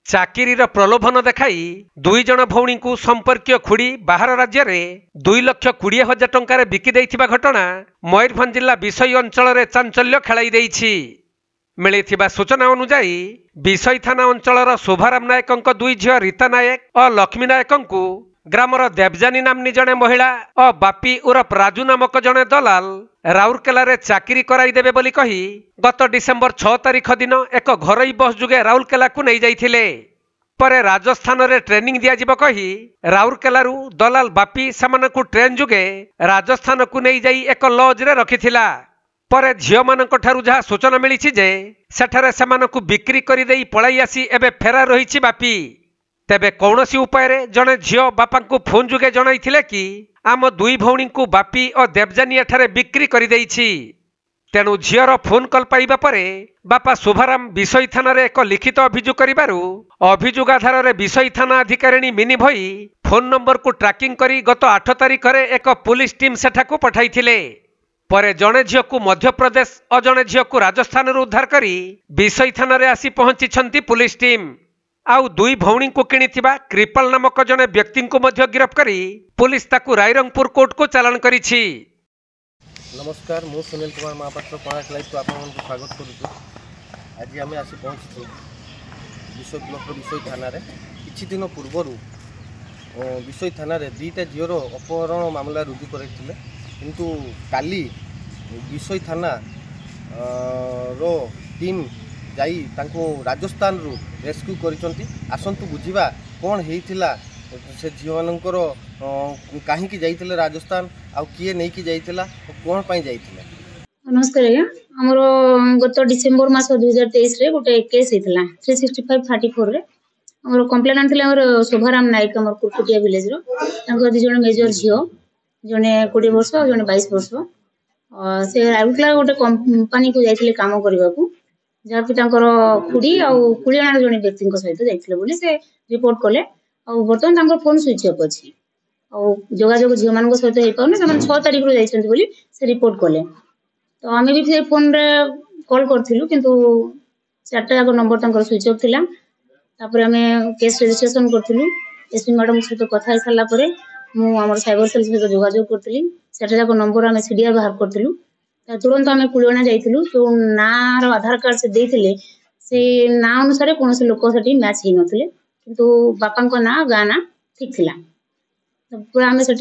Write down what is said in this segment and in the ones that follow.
ଚାକିରିର ପ୍ରଲୋଭନ ଦେଖାଇ 2 ଜଣ ଭଉଣୀଙ୍କୁ ସମ୍ପର୍କୀୟ ଖୁଡ଼ି ବାହାର ରାଜ୍ୟରେ 2,20,000 ଟଙ୍କାରେ ବିକି ଦେଇଥିବା ଘଟଣା ମୟୂରଭଞ୍ଜ ଜିଲ୍ଲା ବିଷୋଇ ଅଞ୍ଚଳରେ ଚାଞ୍ଚଲ୍ୟ ଖେଳାଇ ଦେଇଛି। ମିଳିଥିବା ସୂଚନା ଅନୁଯାୟୀ ବିଷୋଇ ଥାନା ଅଞ୍ଚଳର ଶୋଭାରାମ ନାୟକଙ୍କ 2 ଝିଅ ରୀତା ନାୟକ ଓ ଲକ୍ଷ୍ମୀ ନାୟକଙ୍କୁ ଗ୍ରାମର ଦେବଜାନୀ ନାମ୍ନୀ ଜଣେ ମହିଳା ଓ ବାପି ଉରଫ ରାଜୁ ନାମକ ଜଣେ ଦଲାଲ ରାଉରକେଲାରେ ଚାକିରି କରାଇଦେବେ ବୋଲି କହି ଗତ ଡିସେମ୍ବର 6 ତାରିଖ ଦିନ ଏକ ଘରୋଇ ବସ୍ ଯୋଗେ ରାଉରକେଲାକୁ ନେଇଯାଇଥିଲେ। ପରେ ରାଜସ୍ଥାନରେ ଟ୍ରେନିଂ ଦିଆଯିବ କହି ରାଉରକେଲାରୁ ଦଲାଲ ବାପି ସେମାନଙ୍କୁ ଟ୍ରେନ୍ ଯୋଗେ ରାଜସ୍ଥାନକୁ ନେଇଯାଇ ଏକ ଲଜ୍ରେ ରଖିଥିଲା। ପରେ ଝିଅମାନଙ୍କଠାରୁ ଯାହା ସୂଚନା ମିଳିଛି ଯେ ସେଠାରେ ସେମାନଙ୍କୁ ବିକ୍ରି କରିଦେଇ ପଳାଇ ଆସି ଏବେ ଫେରାର ରହିଛି ବାପି। ତେବେ କୌଣସି ଉପାୟରେ ଜଣେ ଝିଅ ବାପାଙ୍କୁ ଫୋନ୍ ଯୋଗେ ଜଣାଇଥିଲେ କି ଆମ 2 ଭଉଣୀଙ୍କୁ ବାପି ଓ ଦେବଜାନୀ ଏଠାରେ ବିକ୍ରି କରିଦେଇଛି। ତେଣୁ ଝିଅର ଫୋନ୍ କଲ୍ ପାଇବା ପରେ ବାପା ଶୋଭାରାମ ବିଷୋଇ ଥାନାରେ ଏକ ଲିଖିତ ଅଭିଯୋଗ କରିବାରୁ ଅଭିଯୋଗ ଆଧାରରେ ବିଷୋଇ ଥାନା ଅଧିକାରିଣୀ ମିନି ଭୋଇ ଫୋନ୍ ନମ୍ବରକୁ ଟ୍ରାକିଂ କରି ଗତ 8 ତାରିଖରେ ଏକ ପୁଲିସ ଟିମ୍ ସେଠାକୁ ପଠାଇଥିଲେ। ପରେ ଜଣେ ଝିଅକୁ ମଧ୍ୟପ୍ରଦେଶ ଓ ଜଣେ ଝିଅକୁ ରାଜସ୍ଥାନରୁ ଉଦ୍ଧାର କରି ବିଷୋଇ ଥାନାରେ ଆସି ପହଞ୍ଚିଛନ୍ତି ପୁଲିସ ଟିମ୍। ଆଉ 2 ଭଉଣୀଙ୍କୁ କିଣିଥିବା କ୍ରିପାଲ ନାମକ ଜଣେ ବ୍ୟକ୍ତିଙ୍କୁ ମଧ୍ୟ ଗିରଫ କରି ପୁଲିସ ତାକୁ ରାଇରଙ୍ଗପୁର କୋର୍ଟକୁ ଚାଲାଣ କରିଛି। नमस्कार मु सुनील कुमार महापात्र कोणार्क लाइव आप स्वागत करुचु। आज आम आसी पहुँचु विषय ब्लॉक विषय थाना किछि दिन पूर्वर विषय थाना 2टा झीर अपहरण मामला रुजु करते किंतु काली विषय थाना रो टीम जाई तांको राजस्थान रु रेस्क्यू करिसंती। आसंतु बुझिबा कोन हेइथिला से झील मानकर कहीं जाइथिले राजस्थान आउ किए नहीं कि जाइथिला कोन पई जाइथिले। नमस्कार आज्ञा हमर गत डिसेंबर मास 2023 रे गोटे केस हेइथिला 365/34 रे हमर कंप्लेंट आनथिले हमर शोभाराम नायक हमर कुरकुटिया विलेज रो तांको 2 जण मेजर झियो जने 20 वर्ष और जने 22 वर्ष से राउरकेला गोटे कंपनी को जाइथिले काम करबाकू जहाँ कि खुड़ी आउ 20 जण जने व्यक्ति सहित जाइथिले बोली से रिपोर्ट कले आ बर्तमान तांकर फोन स्विच ऑफ अछि आ जोगाजोग झियो मान सहित हे पाउने से 6 तारिख रो जाइछन्ती बोली से रिपोर्ट कले। तो आमे भी फिर फोन रे कॉल करथिलु किंतु 4टा जाक नंबर तांकर स्विच ऑफ थिला। तापर आमे केस रजिस्ट्रेशन करथिलु एसपी मैडम सहित कथा हे साला परे मु हमर साइबर सेल सहित जोगाजोग करथिली 4टा जाक नंबर आमे सीडीआर बाहर करथिलु। तुरंत आम कुलियणा जाइलु जो ना आधार कार्ड से देथिले से ना अनुसार कौन से लोक से मैच ही नथिले किंतु बापा ना गाँ ना ठीक थिला। पूरा आम से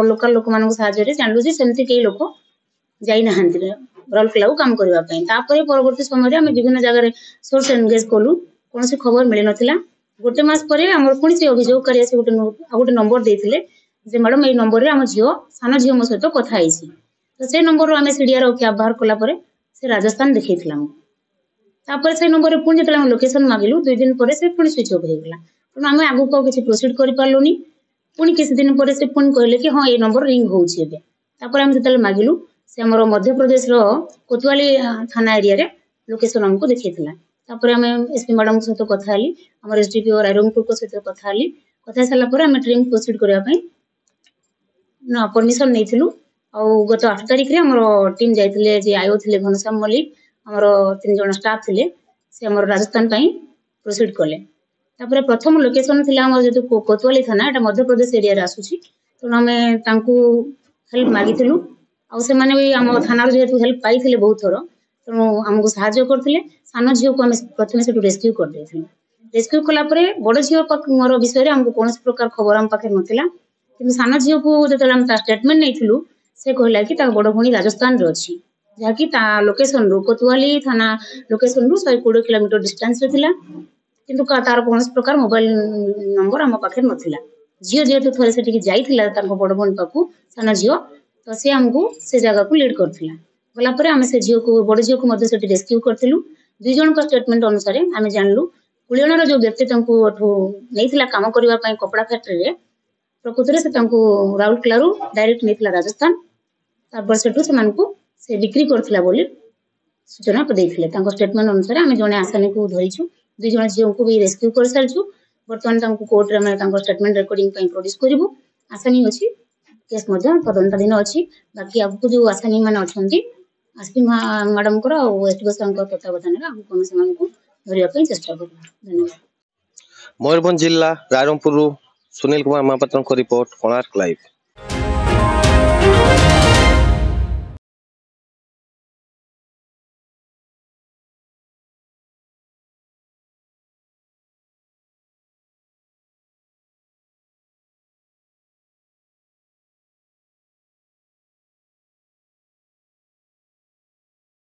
लोकल लोक मान साहाय्य जानलु जे सेमती कई लोक जाई नहांती राउरकेला को काम करबा पई। तापर परवर्ती समय आम विभिन्न जगह सोर्स एंगेज कलु कौन से खबर मिल नथिला। गोटे मास परे हमर पुणी से अभियोगकारी आसी गोटे नंबर देथिले जे मैडम ए नंबर रे हम झियो सान झियो मो सहित कथा आइछि। तो से नंबर आम सीडीआर कैब बाहर कला से राजस्थान देखा तापर से नंबर पुणी जो लोकेशन मागिलु 2 दिन पर से पुणी स्विच ऑफ हो गला। तेणु आम आगु को किसी प्रोसीड कर पार्लुनी पुणी किसी दिन पर से पुणी कहले कि हाँ ये नंबर रिंग होउछि एबे। तापर आम जतले मागिलु से हमर मध्य प्रदेश रो कोतवाली थाना एरिया रे लोकेशन हमको देखैथिला। तापर आम एसपी मैडम सहित कथा हली हमर एसडीपी और रायरंगपुर को सहित कथा हली कथा साला पर आम ट्रेन प्रोसीड करबा पई ना परमिशन नैथिलु। आ गत 8 तारिख रे हमर टीम जाइथिले जे आयो थिले घनश्याम मल्लिक हमर 3 जण स्टाफ थिले से हमर राजस्थान पई प्रोसीड कले। तापर प्रथम लोकेशन थिला हमर जे कोतवाली थाना एटा मध्य प्रदेश एरिया रे आसुची। तो हमें तांकू हेल्प मागिथिलु आ से माने भी हम थाना रे जेतु हेल्प पाइथिले बहुत थरो तो हमको सहायता करथिले। सानो झियो को हम प्रथम से रेस्क्यू कर देथिलु। रेस्क्यू कला परे बड़ झियो मोर विषय रे हमको कोनस प्रकार खबर हम पाखे नथिला किंतु सानो झियो को जेतले हम ता स्टेटमेंट नैथिलु से कहला कि ता बड़ भणी राजस्थान रे अछि जहा कि ता लोकेशन रो कोतवाली थाना लोकेशन रो 120 किलोमीटर डिस्टेंस रे थिला किंतु का तार कोनस प्रकार मोबाइल नंबर हम पाखे नथिला। झियो जेतु थरे से टिक जाइथिला ताको बड़ भणी पाखु साना झियो तो से हमको से जगह को लीड करथिला। गला परे हम से झियो को बड़ झियो को मध्य से रेस्क्यू करथिलु। 2 जण को स्टेटमेंट अनुसार हम जानलु कुलियणर जो व्यक्ति तांको नैथिला काम करबा पई कपड़ा फैक्ट्री रे प्रकृति रे से तांको राउरकेला रो डायरेक्ट नैथिला राजस्थान तापर सेठु से मानकु से बिक्री करथिला बोली सूचना देथिले। तांको स्टेटमेंट अनुसार हम जने आसानी को धरिछु 2 जण झियो को भी रेस्क्यू कर सारछु। वर्तमान तांको कोर्ट रे हम तांको स्टेटमेंट रिकॉर्डिंग पई प्रोड्यूस करबु। आसानी अछि केस मध्य तदंताधीन अछि। बाकी आपको जो आसानी माने अछंती एसपी मैडम को एसडीओ सांग तत्वावधान रे हम कोन से मानकु धरिया पई चेष्टा करबु। धन्यवाद। ମୟୂରଭଞ୍ଜ ଜିଲ୍ଲା ରାଇରଙ୍ଗପୁରରୁ ସୁନୀଲ କୁମାର ମହାପାତ୍ରଙ୍କ ରିପୋର୍ଟ, କୋଣାର୍କ ଲାଇଭ୍।